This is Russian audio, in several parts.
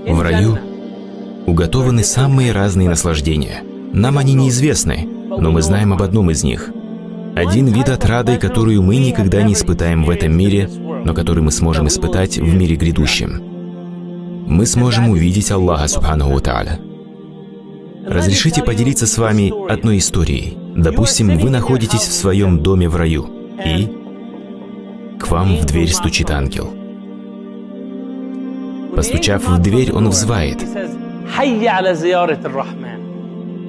В раю уготованы самые разные наслаждения. Нам они неизвестны, но мы знаем об одном из них. Один вид отрады, которую мы никогда не испытаем в этом мире, но который мы сможем испытать в мире грядущем. Мы сможем увидеть Аллаха Субханаху ва Тааля. Разрешите поделиться с вами одной историей. Допустим, вы находитесь в своем доме в раю, и к вам в дверь стучит ангел. Постучав в дверь, он взывает: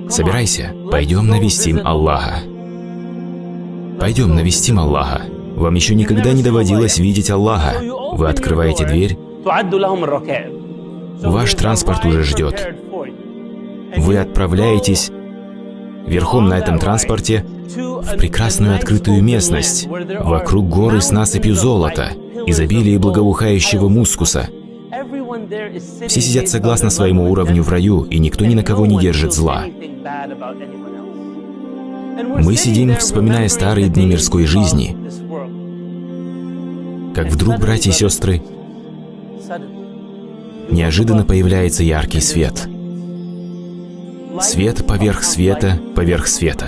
«Собирайся, пойдем навестим Аллаха». Пойдем навестим Аллаха. Вам еще никогда не доводилось видеть Аллаха. Вы открываете дверь. Ваш транспорт уже ждет. Вы отправляетесь верхом на этом транспорте в прекрасную открытую местность. Вокруг горы с насыпью золота, изобилие благоухающего мускуса. Все сидят согласно своему уровню в раю, и никто ни на кого не держит зла. Мы сидим, вспоминая старые дни мирской жизни, как вдруг, братья и сестры, неожиданно появляется яркий свет. Свет поверх света, поверх света.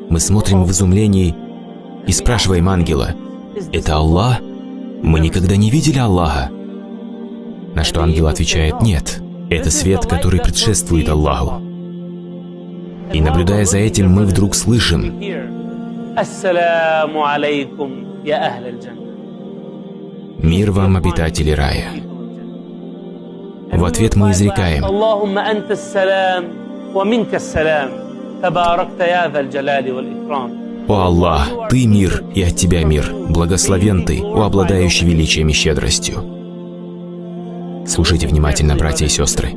Мы смотрим в изумлении и спрашиваем ангела: «Это Аллах? Мы никогда не видели Аллаха». На что ангел отвечает: «Нет, это свет, который предшествует Аллаху». И наблюдая за этим, мы вдруг слышим: «Мир вам, обитатели рая». В ответ мы изрекаем: «О Аллах, Ты мир, и от Тебя мир, благословен Ты, о обладающий величием и щедростью». Слушайте внимательно, братья и сестры.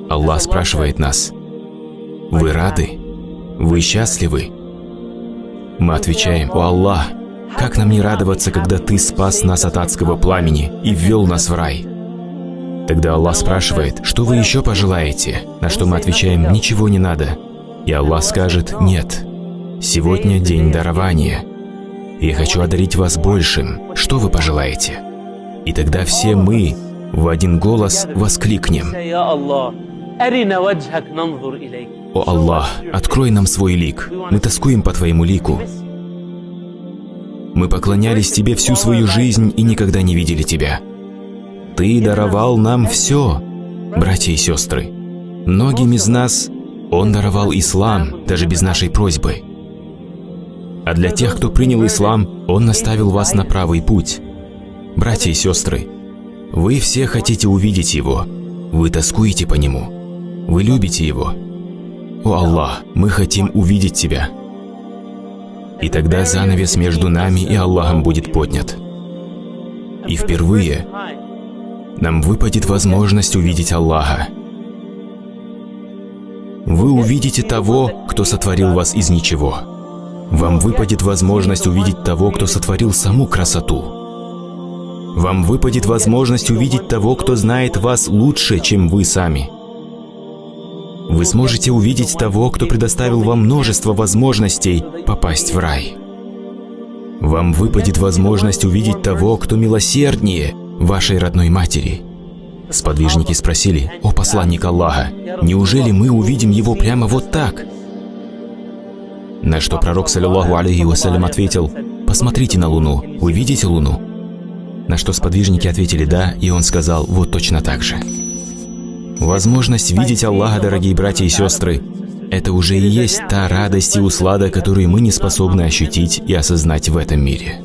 Аллах спрашивает нас: «Вы рады? Вы счастливы?» Мы отвечаем: «О Аллах, как нам не радоваться, когда Ты спас нас от адского пламени и ввел нас в рай?» Тогда Аллах спрашивает: «Что вы еще пожелаете?» На что мы отвечаем: «Ничего не надо». И Аллах скажет: «Нет, сегодня день дарования. Я хочу одарить вас большим. Что вы пожелаете?» И тогда все мы в один голос воскликнем: «О Аллах, открой нам свой лик. Мы тоскуем по Твоему лику. Мы поклонялись Тебе всю свою жизнь и никогда не видели Тебя. Ты даровал нам все». Братья и сестры, многим из нас Он даровал ислам, даже без нашей просьбы. А для тех, кто принял ислам, Он наставил вас на правый путь. Братья и сестры, вы все хотите увидеть Его. Вы тоскуете по Нему. Вы любите Его. О Аллах, мы хотим увидеть Тебя. И тогда занавес между нами и Аллахом будет поднят. И впервые нам выпадет возможность увидеть Аллаха. Вы увидите того, кто сотворил вас из ничего. Вам выпадет возможность увидеть того, кто сотворил саму красоту. Вам выпадет возможность увидеть того, кто знает вас лучше, чем вы сами. Вы сможете увидеть того, кто предоставил вам множество возможностей попасть в рай. Вам выпадет возможность увидеть того, кто милосерднее вашей родной матери. Сподвижники спросили: «О посланник Аллаха, неужели мы увидим его прямо вот так?» На что пророк, саллаллаху алейхи вассалям, ответил: «Посмотрите на Луну, вы видите Луну?» На что сподвижники ответили «да», и он сказал: «Вот точно так же». Возможность видеть Аллаха, дорогие братья и сестры, это уже и есть та радость и услада, которую мы не способны ощутить и осознать в этом мире.